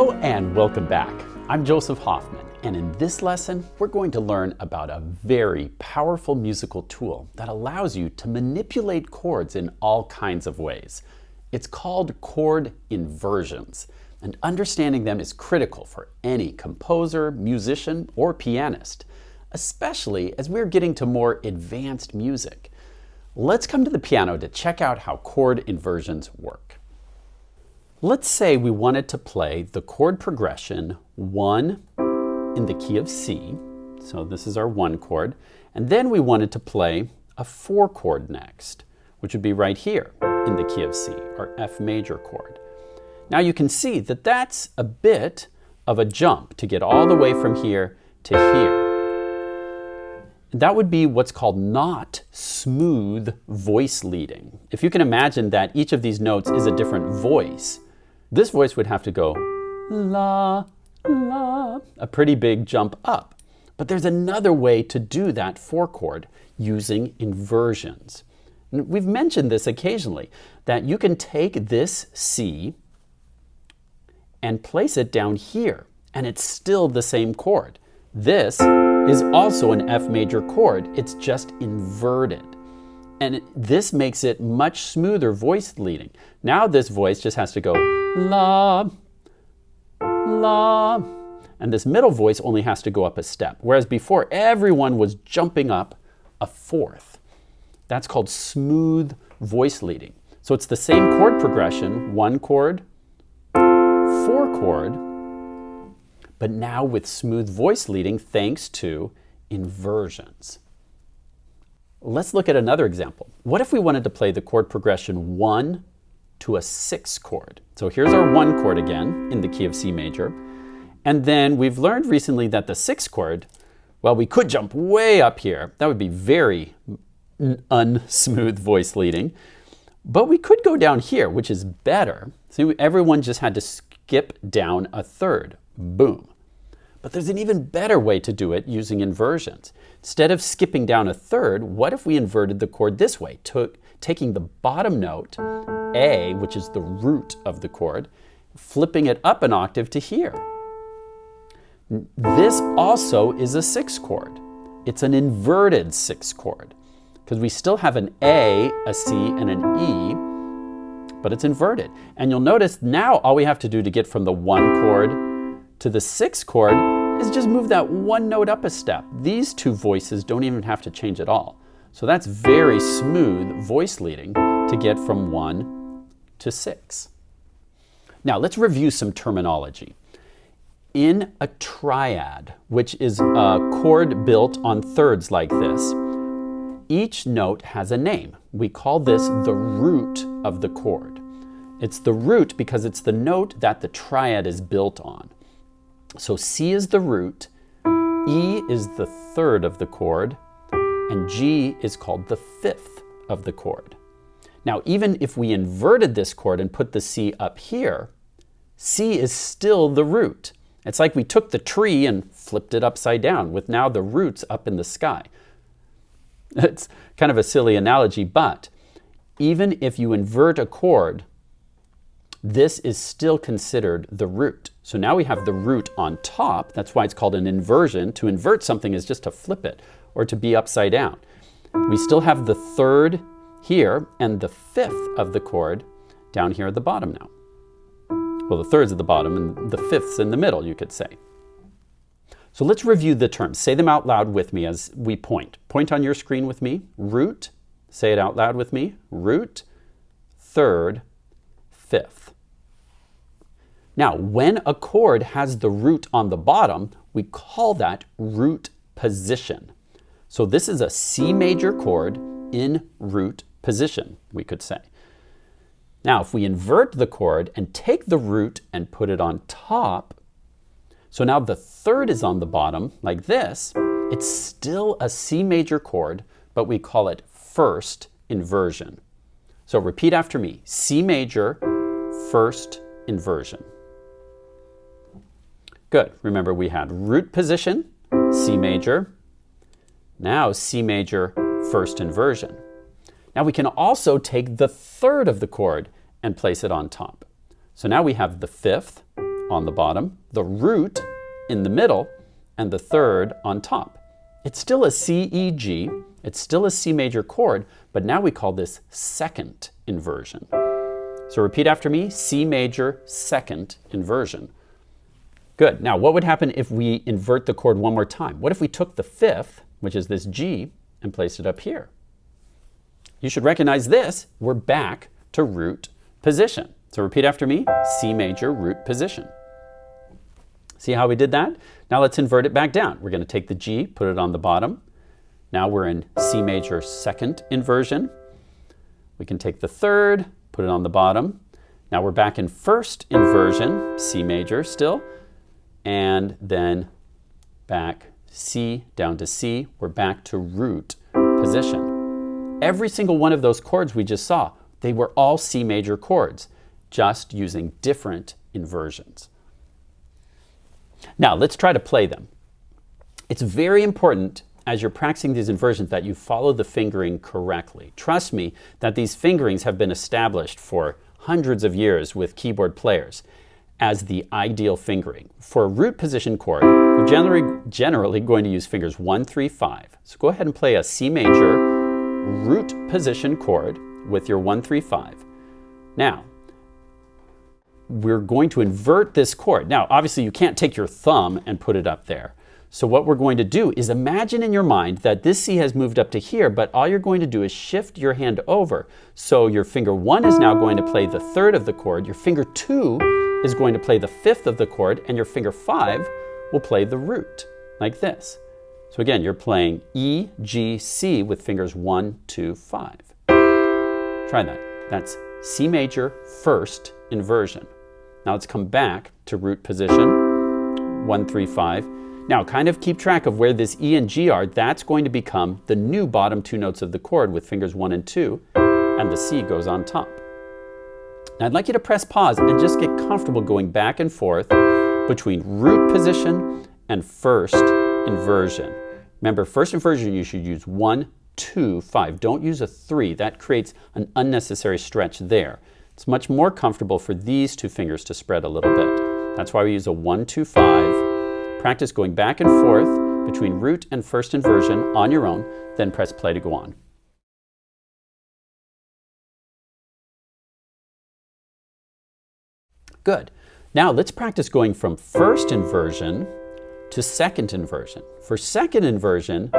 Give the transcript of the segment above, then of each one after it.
Hello and welcome back. I'm Joseph Hoffman, and in this lesson, we're going to learn about a very powerful musical tool that allows you to manipulate chords in all kinds of ways. It's called chord inversions, and understanding them is critical for any composer, musician, or pianist, especially as we're getting to more advanced music. Let's come to the piano to check out how chord inversions work. Let's say we wanted to play the chord progression 1 in the key of C, so this is our 1 chord, and then we wanted to play a 4 chord next, which would be right here in the key of C, our F major chord. Now you can see that that's a bit of a jump to get all the way from here to here. That would be what's called not smooth voice leading. If you can imagine that each of these notes is a different voice, this voice would have to go la, la, a pretty big jump up. But there's another way to do that 4 chord using inversions. And we've mentioned this occasionally, that you can take this C and place it down here, and it's still the same chord. This is also an F major chord, it's just inverted. And this makes it much smoother voice leading. Now this voice just has to go la, la, and this middle voice only has to go up a step, whereas before everyone was jumping up a 4th. That's called smooth voice leading. So it's the same chord progression, 1 chord, 4 chord, but now with smooth voice leading thanks to inversions. Let's look at another example. What if we wanted to play the chord progression 1 to a 6 chord? So here's our 1 chord again in the key of C major. And then we've learned recently that the 6 chord, well, we could jump way up here. That would be very unsmooth voice leading. But we could go down here, which is better. So everyone just had to skip down a 3rd. Boom. But there's an even better way to do it using inversions. Instead of skipping down a 3rd, what if we inverted the chord this way, taking the bottom note, A, which is the root of the chord, flipping it up an octave to here. This also is a 6 chord. It's an inverted 6 chord, because we still have an A, a C, and an E, but it's inverted. And you'll notice now all we have to do to get from the 1 chord to the 6 chord is just move that 1 note up a step. These 2 voices don't even have to change at all. So that's very smooth voice leading to get from 1 to 6. Now let's review some terminology. In a triad, which is a chord built on thirds like this, each note has a name. We call this the root of the chord. It's the root because it's the note that the triad is built on. So C is the root, E is the 3rd of the chord, and G is called the 5th of the chord. Now, even if we inverted this chord and put the C up here, C is still the root. It's like we took the tree and flipped it upside down with now the roots up in the sky. It's kind of a silly analogy, but even if you invert a chord, this is still considered the root. So now we have the root on top. That's why it's called an inversion. To invert something is just to flip it or to be upside down. We still have the 3rd here and the 5th of the chord down here at the bottom now. Well, the 3rd's at the bottom and the 5th's in the middle, you could say. So let's review the terms. Say them out loud with me as we point. Point on your screen with me. Root. Say it out loud with me. Root, 3rd, 5th. Now, when a chord has the root on the bottom, we call that root position. So this is a C major chord in root position, we could say. Now, if we invert the chord and take the root and put it on top, so now the 3rd is on the bottom like this, it's still a C major chord, but we call it 1st inversion. So repeat after me, C major, 1st inversion. Good. Remember we had root position, C major. Now C major, 1st inversion. Now we can also take the 3rd of the chord and place it on top. So now we have the 5th on the bottom, the root in the middle, and the third on top. It's still a C, E, G. It's still a C major chord, but now we call this second inversion. So repeat after me, C major, second inversion. Good. Now, what would happen if we invert the chord one more time? What if we took the fifth, which is this G, and placed it up here? You should recognize this. We're back to root position. So repeat after me, C major, root position. See how we did that? Now let's invert it back down. We're going to take the G, put it on the bottom. Now we're in C major, second inversion. We can take the third, put it on the bottom. Now we're back in first inversion, C major still, and then back C down to C. We're back to root position. Every single one of those chords we just saw, they were all C major chords, just using different inversions. Now let's try to play them. It's very important as you're practicing these inversions that you follow the fingering correctly. Trust me that these fingerings have been established for hundreds of years with keyboard players as the ideal fingering. For a root position chord, we're generally going to use fingers 1, 3, 5. So go ahead and play a C major root position chord with your 1, 3, 5. Now, we're going to invert this chord. Now, obviously you can't take your thumb and put it up there. So what we're going to do is imagine in your mind that this C has moved up to here, but all you're going to do is shift your hand over. So your finger 1 is now going to play the third of the chord, your finger 2 is going to play the fifth of the chord, and your finger 5 will play the root, like this. So again, you're playing E, G, C with fingers 1, 2, 5. Try that. That's C major, first inversion. Now let's come back to root position, 1, 3, 5. Now kind of keep track of where this E and G are. That's going to become the new bottom two notes of the chord with fingers 1 and 2, and the C goes on top. Now I'd like you to press pause and just get comfortable going back and forth between root position and first inversion. Remember, first inversion you should use 1, 2, 5. Don't use a 3. That creates an unnecessary stretch there. It's much more comfortable for these two fingers to spread a little bit. That's why we use a 1, 2, 5. Practice going back and forth between root and first inversion on your own, then press play to go on. Good. Now let's practice going from first inversion to second inversion. For second inversion,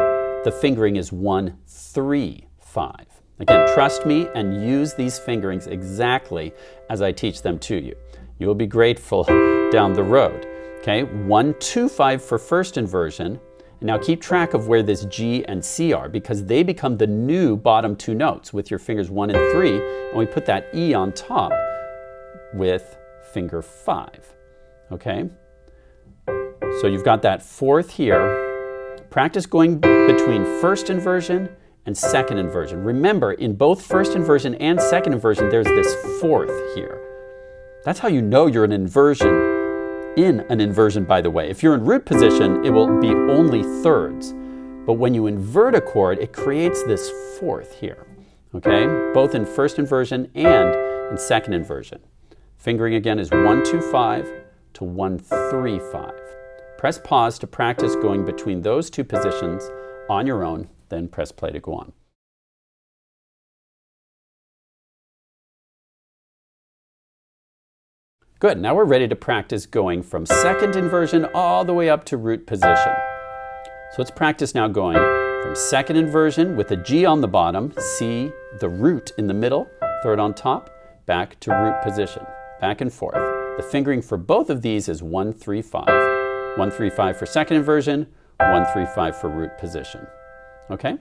the fingering is 1, 3, 5. Again, trust me and use these fingerings exactly as I teach them to you. You will be grateful down the road. Okay, 1, 2, 5 for first inversion. And now keep track of where this G and C are because they become the new bottom two notes with your fingers 1 and 3. And we put that E on top with finger 5. Okay, so you've got that fourth here. Practice going between first inversion and second inversion. Remember, in both first inversion and second inversion, there's this fourth here. That's how you know you're in an inversion, by the way. If you're in root position, it will be only thirds. But when you invert a chord, it creates this fourth here. Okay? Both in first inversion and in second inversion. Fingering again is 1, 2, 5 to 1, 3, 5. Press pause to practice going between those two positions on your own, then press play to go on. Good, now we're ready to practice going from second inversion all the way up to root position. So let's practice now going from second inversion with a G on the bottom, C, the root in the middle, third on top, back to root position, back and forth. The fingering for both of these is 1, 3, 5. 1, 3, 5 for second inversion, 1, 3, 5 for root position. Okay?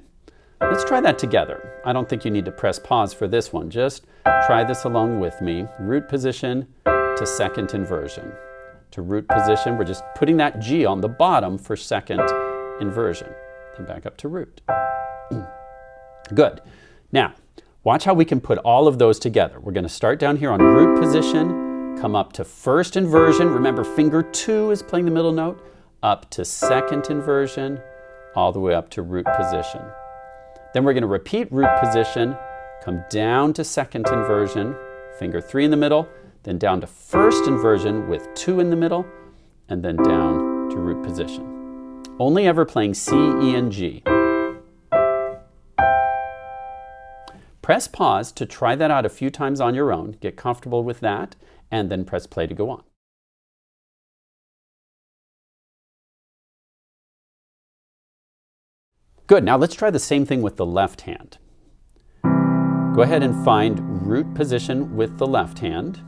Let's try that together. I don't think you need to press pause for this one. Just try this along with me. Root position to second inversion. To root position, we're just putting that G on the bottom for second inversion. Then back up to root. Good. Now, watch how we can put all of those together. We're going to start down here on root position, come up to first inversion. Remember, finger 2 is playing the middle note. Up to second inversion, all the way up to root position. Then we're going to repeat root position, come down to second inversion, finger 3 in the middle, then down to first inversion with 2 in the middle, and then down to root position. Only ever playing C, E, and G. Press pause to try that out a few times on your own, get comfortable with that, and then press play to go on. Good, now let's try the same thing with the left hand. Go ahead and find root position with the left hand.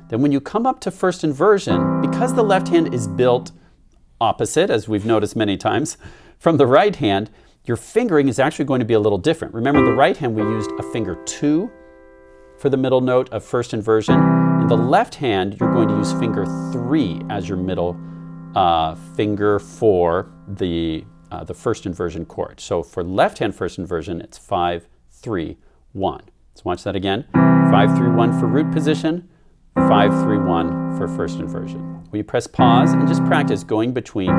Then when you come up to first inversion, because the left hand is built opposite, as we've noticed many times, from the right hand, your fingering is actually going to be a little different. Remember, the right hand we used a finger 2 for the middle note of first inversion. In the left hand, you're going to use finger 3 as your middle finger for the first inversion chord. So for left hand first inversion, it's 5, 3, 1. Let's watch that again. 5, 3, 1 for root position, 5, 3, 1 for first inversion. Will you press pause and just practice going between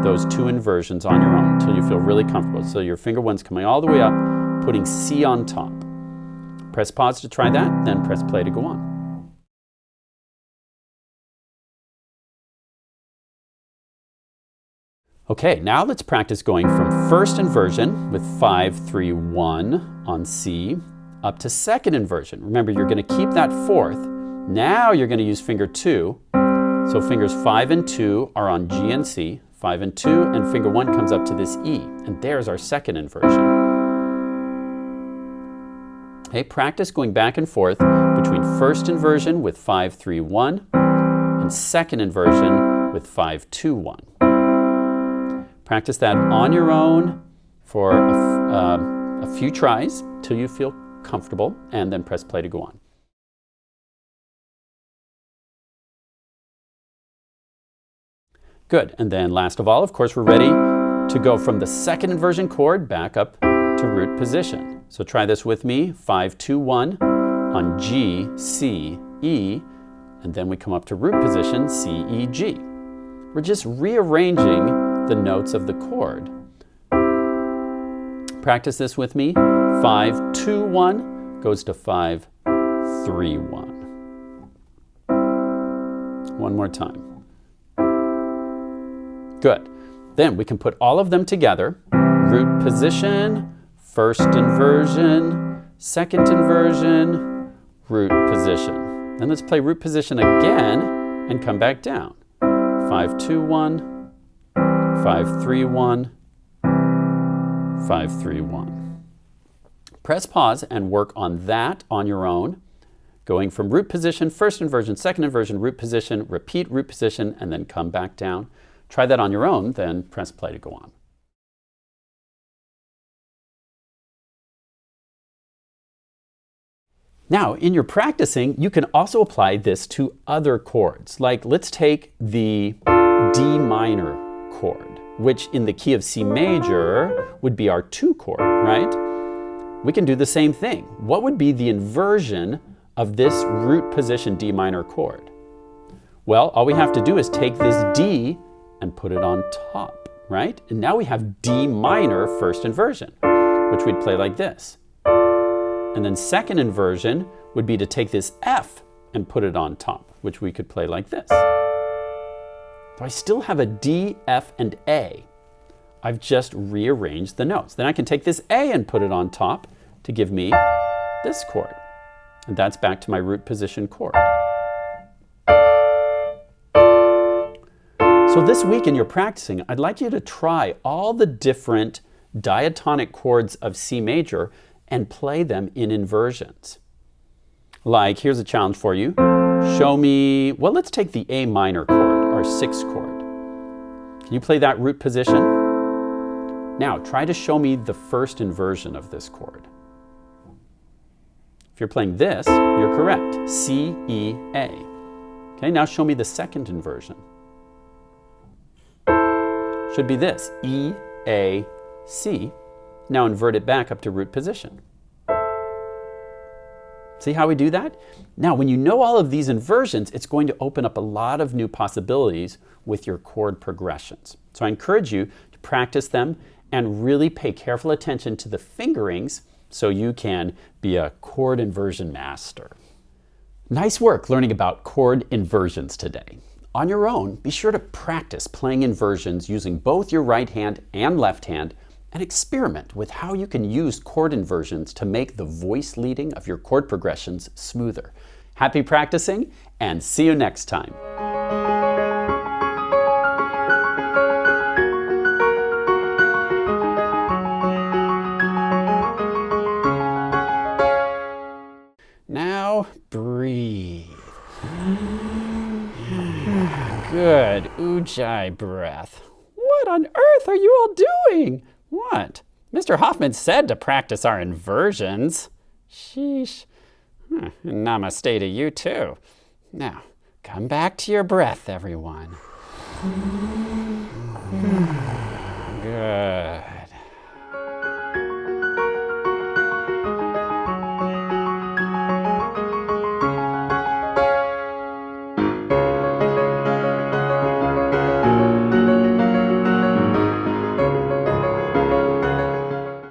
those 2 inversions on your own until you feel really comfortable. So your finger 1's coming all the way up, putting C on top. Press pause to try that, then press play to go on. Okay, now let's practice going from first inversion with 5, 3, 1 on C up to second inversion. Remember, you're going to keep that fourth. Now you're going to use finger 2. So fingers 5 and 2 are on G and C, 5 and 2, and finger 1 comes up to this E. And there's our second inversion. Okay, practice going back and forth between first inversion with 5, 3, 1 and second inversion with 5, 2, 1. Practice that on your own for a few tries till you feel comfortable, and then press play to go on. Good, and then last of all, of course, we're ready to go from the second inversion chord back up to root position. So try this with me, 5, 2, 1 on G, C, E, and then we come up to root position, C, E, G. We're just rearranging the notes of the chord. Practice this with me. 5, 2, 1 goes to 5, 3, 1. One more time. Good. Then we can put all of them together. Root position, first inversion, second inversion, root position. Then let's play root position again and come back down. 5, 2, 1. 5, 3, 1, 5, 3, 1. Press pause and work on that on your own. Going from root position, first inversion, second inversion, root position, repeat root position, and then come back down. Try that on your own, then press play to go on. Now, in your practicing, you can also apply this to other chords. Like, let's take the D minor chord, which in the key of C major would be our 2 chord, right? We can do the same thing. What would be the inversion of this root position D minor chord? Well, all we have to do is take this D and put it on top, right? And now we have D minor first inversion, which we'd play like this. And then second inversion would be to take this F and put it on top, which we could play like this. So I still have a D, F, and A. I've just rearranged the notes. Then I can take this A and put it on top to give me this chord. And that's back to my root position chord. So this week in your practicing, I'd like you to try all the different diatonic chords of C major and play them in inversions. Like, here's a challenge for you. Show me, well, let's take the A minor chord, our 6th chord. Can you play that root position? Now, try to show me the first inversion of this chord. If you're playing this, you're correct. C, E, A. Okay, now show me the second inversion. Should be this, E, A, C. Now invert it back up to root position. See how we do that? Now, when you know all of these inversions, it's going to open up a lot of new possibilities with your chord progressions. So I encourage you to practice them and really pay careful attention to the fingerings so you can be a chord inversion master. Nice work learning about chord inversions today. On your own, be sure to practice playing inversions using both your right hand and left hand, and experiment with how you can use chord inversions to make the voice leading of your chord progressions smoother. Happy practicing, and see you next time. Now breathe. Good Ujjayi breath. What on earth are you all doing? What? Mr. Hoffman said to practice our inversions. Sheesh. Namaste to you too. Now, come back to your breath, everyone. Good.